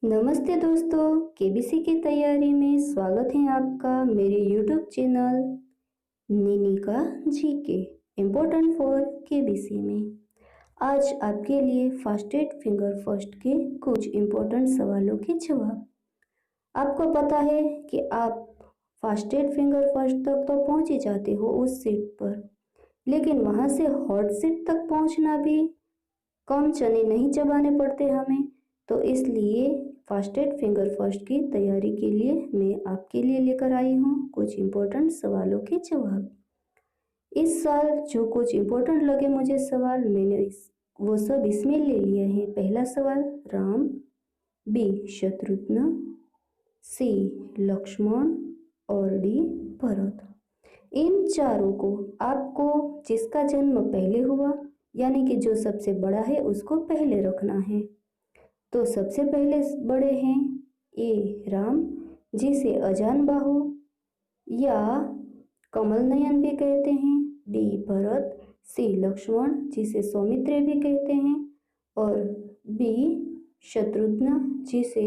नमस्ते दोस्तों, केबीसी की तैयारी में स्वागत है आपका मेरे YouTube channel Ninika GK important for KBC में। आज आपके लिए फास्टेस्ट फिंगर फर्स्ट के कुछ इम्पोर्टेंट सवालों के जवाब। आपको पता है कि आप फास्टेस्ट फिंगर फर्स्ट तक तो पहुंच ही जाते हो उस सीट पर, लेकिन वहां से हॉट सीट तक पहुंचना भी कम चने नहीं चबाने पड़ते हमें। तो इसलिए फास्टेस्ट फिंगर फर्स्ट की तैयारी के लिए मैं आपके लिए लेकर आई हूँ कुछ इम्पोर्टेंट सवालों के जवाब। इस साल जो कुछ इम्पोर्टेंट लगे मुझे सवाल, मैंने वो सब इसमें ले लिए हैं। पहला सवाल, राम, बी शत्रुघ्न, सी लक्ष्मण और डी भरत। इन चारों को आपको जिसका जन्म पहले हुआ यानी कि जो सबसे बड़ा है उसको पहले रखना है। तो सबसे पहले बड़े हैं ए राम, जिसे अजान बाहु या कमल नयन भी कहते हैं, डी भरत, सी लक्ष्मण जिसे सौमित्र भी कहते हैं, और बी शत्रुघ्न जिसे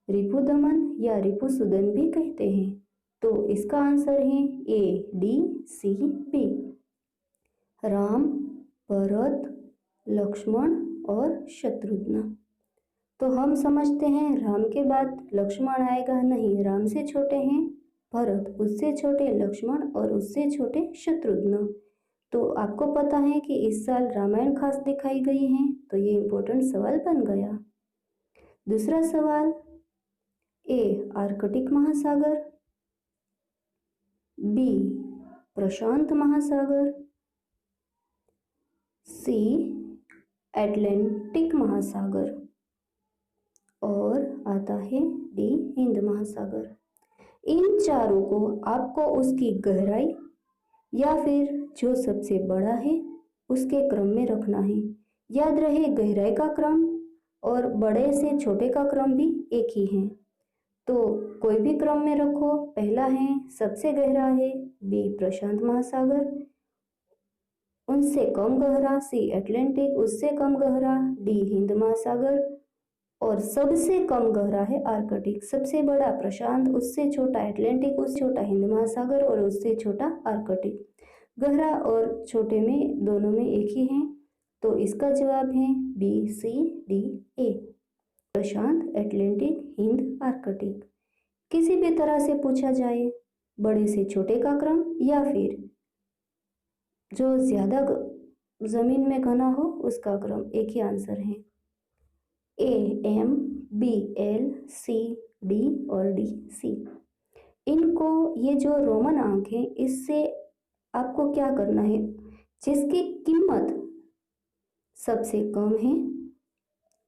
रिपुदमन या रिपुसुदन भी कहते हैं। तो इसका आंसर है A D C B, Ram, Bharat, Lakshman और शत्रुघ्न। तो हम समझते हैं राम के बाद लक्ष्मण आएगा, नहीं, राम से छोटे हैं भरत, उससे छोटे लक्ष्मण और उससे छोटे शत्रुघ्न। तो आपको पता है कि इस साल रामायण खास दिखाई गई है, तो ये इम्पोर्टेंट सवाल बन गया। दूसरा सवाल, ए आर्कटिक महासागर, बी प्रशांत महासागर, सी अटलांटिक महासागर और आता है डी हिंद महासागर। इन चारों को आपको उसकी गहराई या फिर जो सबसे बड़ा है उसके क्रम में रखना है। याद रहे, गहराई का क्रम और बड़े से छोटे का क्रम भी एक ही है, तो कोई भी क्रम में रखो। पहला है सबसे गहरा है बी प्रशांत महासागर, उनसे कम गहरा सी अटलांटिक, उससे कम गहरा डी हिंद महासागर, और सबसे कम गहरा है आर्कटिक। सबसे बड़ा प्रशांत, उससे छोटा अटलांटिक, उससे छोटा हिंद महासागर और उससे छोटा आर्कटिक। गहरा और छोटे में दोनों में एक ही है, तो इसका जवाब है B C D A, Prashant, Atlantic, Hind, Arctic. किसी भी तरह से पूछा जाए बड़े से छोटे का क्रम या फिर जो ज्यादा जमीन में घना हो उसका क्रम, एक ही आंसर है A M B L C D और डी सी। इनको ये जो रोमन अंक है इससे आपको क्या करना है, जिसकी कीमत सबसे कम है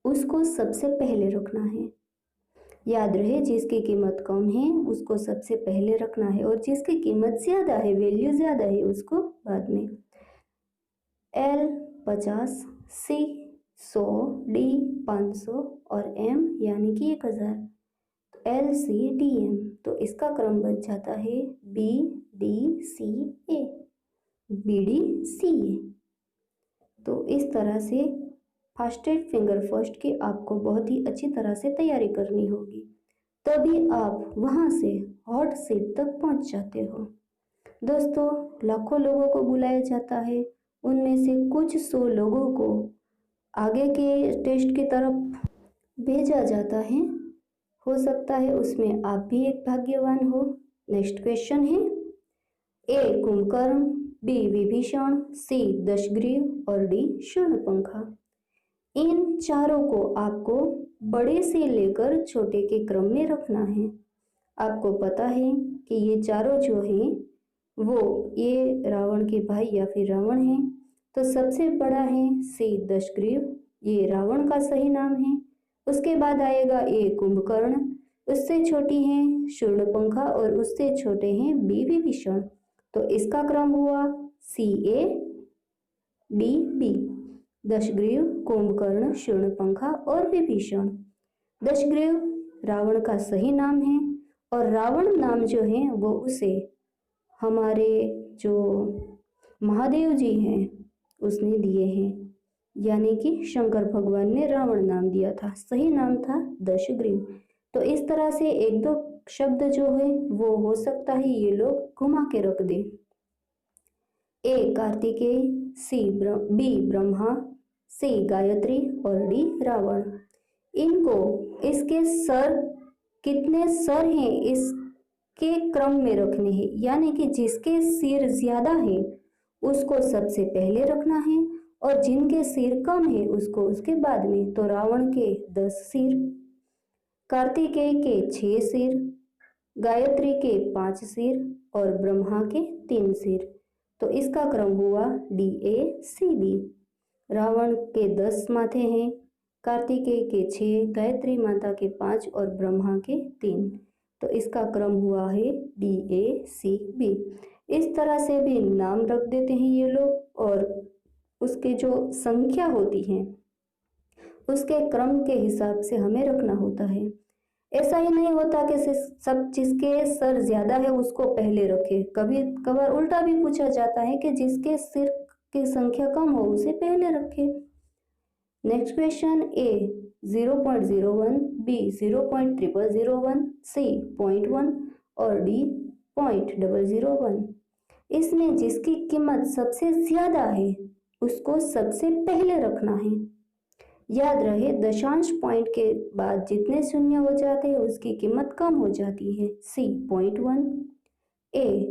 उसको सबसे पहले रखना है। याद रहे, जिसकी कीमत कम है उसको सबसे पहले रखना है और जिसकी कीमत ज्यादा है, वैल्यू ज्यादा है, उसको बाद में। एल 50, सी 100, डी 500 और एम यानी कि 1000, तो एल सी डी एम। तो इसका क्रम बन जाता है बी डी सी ए, बी डी सी ए। तो इस तरह से फास्टेस्ट फिंगर फर्स्ट की आपको बहुत ही अच्छी तरह से तैयारी करनी होगी, तभी आप वहां से हॉट सीट तक पहुंच जाते हो। दोस्तों, लाखों लोगों को बुलाया जाता है, उनमें से कुछ 100 लोगों को आगे के टेस्ट की तरफ भेजा जाता है। हो सकता है उसमें आप भी एक भाग्यवान हो। नेक्स्ट क्वेश्चन है, ए कुंभकर्ण, बी विभीषण, सी दशग्रीव और डी शूर्पणखा। इन चारों को आपको बड़े से लेकर छोटे के क्रम में रखना है। आपको पता है कि ये चारों जो हैं वो ये रावण के भाई या फिर रावण हैं। तो सबसे बड़ा है सी दशग्रीव, ये रावण का सही नाम है। उसके बाद आएगा ए कुंभकर्ण, उससे छोटी है शूर्पणखा और उससे छोटे हैं बी विभीषण। तो इसका क्रम हुआ C A D B, Dashagriva, Kumbhakarna, Shurpanakha और विभीषण। दशग्रीव रावण का सही नाम है और रावण नाम जो है वो उसे हमारे जो महादेव जी हैं उसने दिए हैं। यानी कि शंकर भगवान ने रावण नाम दिया था, सही नाम था दशग्रीव। तो इस तरह से एक दो शब्द जो है वो हो सकता है ये लोग घुमा के रख दे। ए कार्तिकेय, बी ब्रह्मा, सी गायत्री और डी रावण। इनको इसके सर कितने सर हैं इसके क्रम में रखने हैं, यानी कि जिसके सिर ज्यादा है उसको सबसे पहले रखना है और जिनके सिर कम है उसको उसके बाद में। तो रावण के 10 सिर, कार्तिकेय के 6 सिर, गायत्री के 5 सिर और ब्रह्मा के 3 सिर। तो इसका क्रम हुआ DACB। रावण के 10 माथे हैं, कार्तिकेय के 6, गायत्री माता के 5 और ब्रह्मा के 3। तो इसका क्रम हुआ है DACB। इस तरह से भी नाम रख देते हैं ये लोग, और उसके जो संख्या होती है उसके क्रम के हिसाब से हमें रखना होता है। ऐसा ही नहीं होता कि सब जिसके सर ज्यादा है उसको पहले रखे, कभी कभार उल्टा भी पूछा जाता है कि जिसके सिर की संख्या कम हो उसे पहले रखे। नेक्स्ट क्वेश्चन, ए 0.01, बी 0.0001, सी 0.1 और डी 0.001। इसमें जिसकी कीमत सबसे ज्यादा है उसको सबसे पहले रखना है। याद रहे दशांश पॉइंट के बाद जितने शून्य हो जाते हैं उसकी कीमत कम हो जाती है। सी 0.1, ए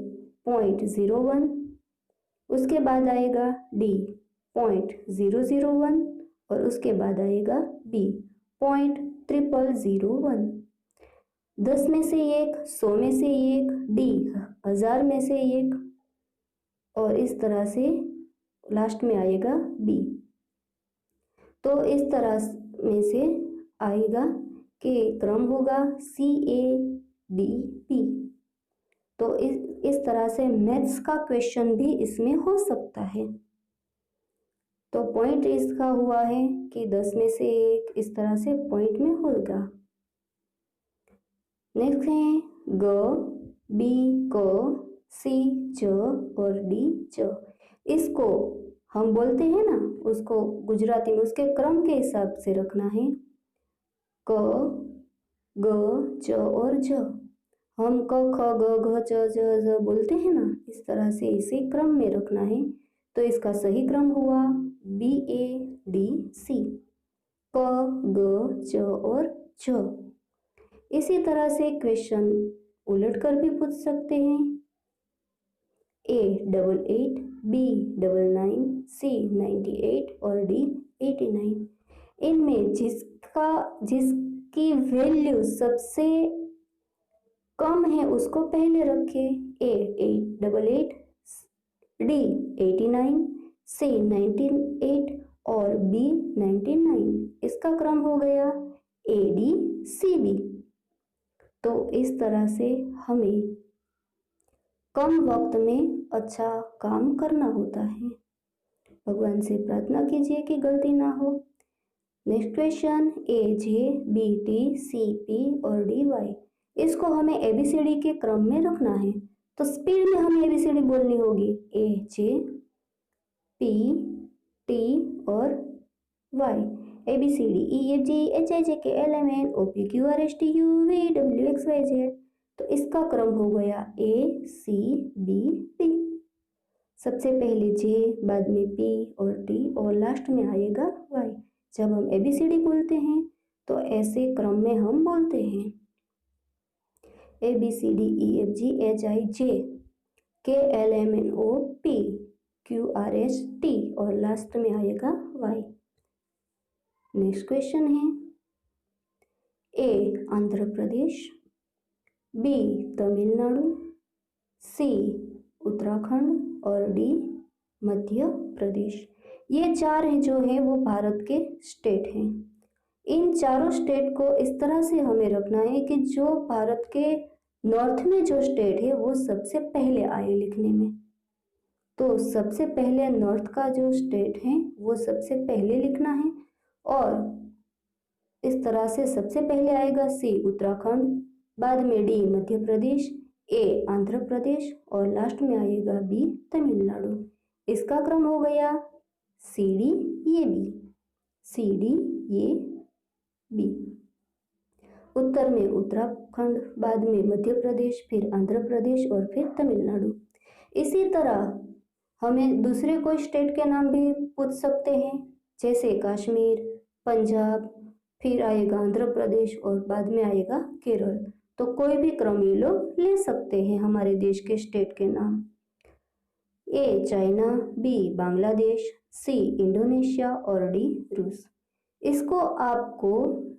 0.01, उसके बाद आएगा डी 0.001 और उसके बाद आएगा बी 0.0001। 10 में से 1, 100 में से 1, डी 1000 में से 1 और इस तरह से लास्ट में आएगा बी। तो इस तरह में से आएगा कि क्रम होगा CADP। तो इस तरह से मैथ्स का क्वेश्चन भी इसमें हो सकता है। तो पॉइंट इसका हुआ है कि 10 में से 1 इस तरह से पॉइंट में होगा। नेक्स्ट है ग, बी, क, सी, च और डी, च। इसको हम बोलते हैं ना, उसको गुजराती में उसके क्रम के हिसाब से रखना है। क, ग, च और ज। हम क, ख, ग, घ, च, ज, ज बोलते हैं ना, इस तरह से इसे क्रम में रखना है। तो इसका सही क्रम हुआ BADC, क, ग, च और ज। इसी तरह से क्वेश्चन उलट कर भी पूछ सकते हैं। A 88, B 99, C 98 और D 89। इनमें जिसकी वैल्यू सबसे कम है उसको पहले रखें। A 888, D 89, C 98 और B 99। इसका क्रम हो गया ADCB। तो इस तरह से हमें कम वक्त में अच्छा काम करना होता है। भगवान से प्रार्थना कीजिए कि गलती ना हो। Next question, AJ, BT, CP और DY। इसको हमें ABCD के क्रम में रखना है। तो स्पीड में हमें ABCD बोलनी होगी। AJ, P, T और Y। ABCD EFG HIJK LMN OPQRST UVWXYZ। तो इसका क्रम हो गया ACBD। सबसे पहले J, बाद में P और T और लास्ट में आएगा Y। जब हम ABCD बोलते हैं तो ऐसे क्रम में हम बोलते हैं ABCD EFG HIJK LMN OPQRST और लास्ट में आएगा Y। नेक्स्ट क्वेश्चन है, A Andhra Pradesh, B Tamil Nadu, C Uttarakhand और D मध्य प्रदेश। ये चार हैं जो है वो भारत के स्टेट हैं। इन चारों स्टेट को इस तरह से हमें रखना है कि जो भारत के नॉर्थ में जो स्टेट है वो सबसे पहले आए लिखने में। तो सबसे पहले नॉर्थ का जो स्टेट है वो सबसे पहले लिखना है और इस तरह से सबसे पहले आएगा C उत्तराखंड, बाद में D मध्य प्रदेश, A आंध्र प्रदेश और लास्ट में आएगा B तमिलनाडु। इसका क्रम हो गया सी डी ये बी, सी डी ये बी। उत्तर में उत्तराखंड, बाद में मध्य प्रदेश, फिर आंध्र प्रदेश और फिर तमिलनाडु। इसी तरह हमें दूसरे कोई स्टेट के नाम भी पूछ सकते हैं, जैसे कश्मीर, पंजाब, फिर आएगा आंध्र प्रदेश और बाद में आएगा केरल। तो कोई भी क्रम ये लोग ले सकते हैं हमारे देश के स्टेट के नाम। A China, B Bangladesh, C Indonesia और डी रूस। इसको आपको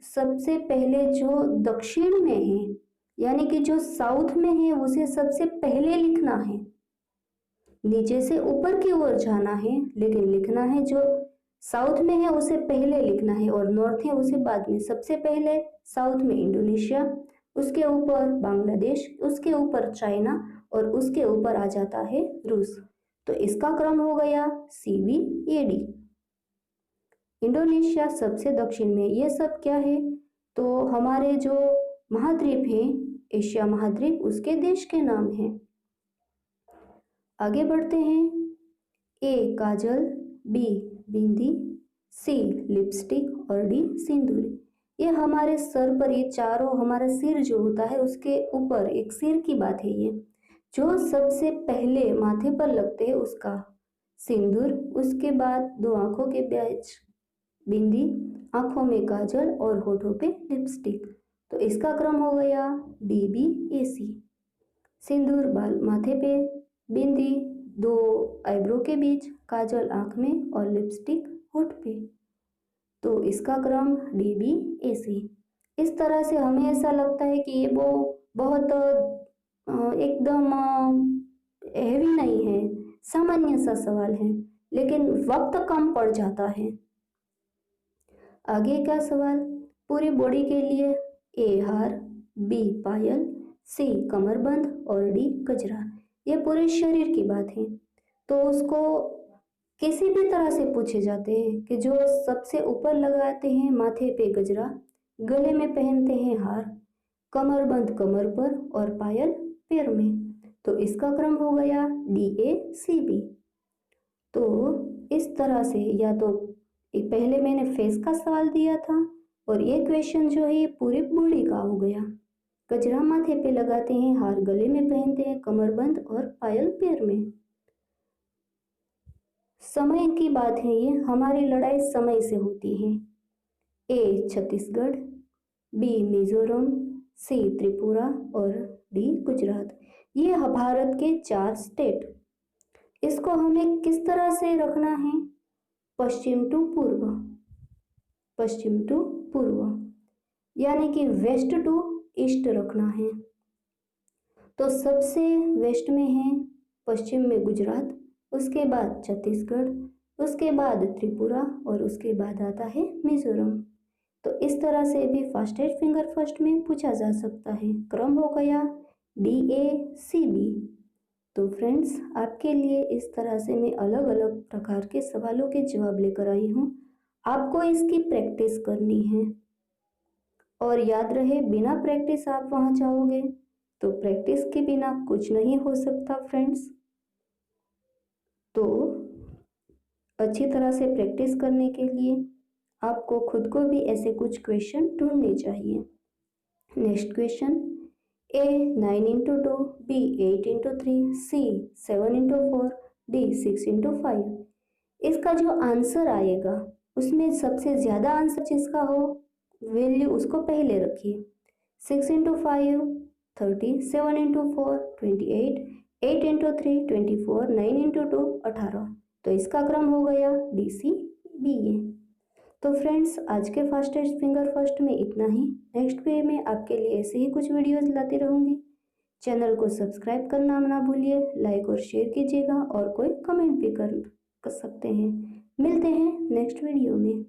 सबसे पहले जो दक्षिण में है यानी कि जो साउथ में है उसे सबसे पहले लिखना है, नीचे से ऊपर की ओर जाना है, लेकिन लिखना है जो साउथ में है उसे पहले लिखना है और नॉर्थ है उसे बाद में। सबसे पहले साउथ में इंडोनेशिया, उसके ऊपर बांग्लादेश, उसके ऊपर चाइना और उसके ऊपर आ जाता है रूस। तो इसका क्रम हो गया C B A D. Indonesia सबसे दक्षिण में। ये सब क्या है, तो हमारे जो महाद्वीप है, एशिया महाद्वीप, उसके देश के नाम हैं। आगे बढ़ते हैं। ए काजल, बी बिंदी, सी लिपस्टिक और डी सिंदूर। ये हमारे सर पर, ये चारों, हमारा सिर जो होता है उसके ऊपर एक सिर की बात है। ये जो सबसे पहले माथे पर लगते हैं उसका सिंदूर, उसके बाद दो आंखों के बीच बिंदी, आंखों में काजल और होठों पे लिपस्टिक। तो इसका क्रम हो गया डी बी ए सी। सिंदूर बाल माथे पे, बिंदी दो आईब्रो के बीच, काजल आंख में और लिपस्टिक होठ पे। तो इसका क्रम डी बी ए सी। इस तरह से हमें ऐसा लगता है कि ये वो बहुत एकदम हेवी नहीं है, सामान्य सा सवाल है, लेकिन वक्त कम पड़ जाता है। आगे क्या सवाल, पूरी बॉडी के लिए ए हार, बी पायल, सी कमरबंद और डी गजरा। ये पूरे शरीर की बात है। तो उसको किसी भी तरह से पूछे जाते हैं कि जो सबसे ऊपर लगाते हैं माथे पे गजरा, गले में पहनते हैं हार, कमरबंद कमर पर और पायल पैर में। तो इसका क्रम हो गया डी ए सी बी। तो इस तरह से, या तो पहले मैंने फेस का सवाल दिया था और ये क्वेश्चन जो है ये पूरी बॉडी का हो गया। गजरा माथे पे लगाते हैं, हार गले में पहनते हैं, कमरबंद और पायल पैर में। समय की बात है, ये हमारी लड़ाई समय से होती है। ए छत्तीसगढ़, बी मिजोरम, सी त्रिपुरा और डी गुजरात। ये भारत के 4 स्टेट। इसको हमें किस तरह से रखना है, पश्चिम टू पूर्व, पश्चिम टू पूर्व, यानी कि वेस्ट टू ईस्ट रखना है। तो सबसे वेस्ट में है, पश्चिम में गुजरात, उसके बाद छत्तीसगढ़, उसके बाद त्रिपुरा और उसके बाद आता है मिजोरम। तो इस तरह से भी फास्टेस्ट फिंगर फर्स्ट में पूछा जा सकता है। क्रम हो गया डी ए सी बी। तो फ्रेंड्स, आपके लिए इस तरह से मैं अलग अलग प्रकार के सवालों के जवाब लेकर आई हूँ। आपको इसकी प्रैक्टिस करनी है और याद रहे, बिना प्रैक्टिस आप वहाँ जाओगे तो प्रैक्टिस के बिना कुछ नहीं हो सकता फ्रेंड्स। तो अच्छी तरह से प्रैक्टिस करने के लिए आपको खुद को भी ऐसे कुछ क्वेश्चन ढूंढने चाहिए। नेक्स्ट क्वेश्चन, ए 9 इंटू 2, बी 8 इंटू 3, सी 7 इंटू 4, डी 6 इंटू 5। इसका जो आंसर आएगा उसमें सबसे ज़्यादा आंसर जिसका हो वैल्यू उसको पहले रखिए। 6 इंटू 5 30, 7 इंटू 4 28, 8 इंटू 3 24, 9 इंटू 2 18। तो इसका क्रम हो गया डी सी बी ए। तो फ्रेंड्स, आज के फास्टेस्ट फिंगर फर्स्ट में इतना ही। नेक्स्ट पे में आपके लिए ऐसे ही कुछ वीडियोस लाती रहूँगी। चैनल को सब्सक्राइब करना ना भूलिए, लाइक और शेयर कीजिएगा और कोई कमेंट भी कर सकते हैं। मिलते हैं नेक्स्ट वीडियो में।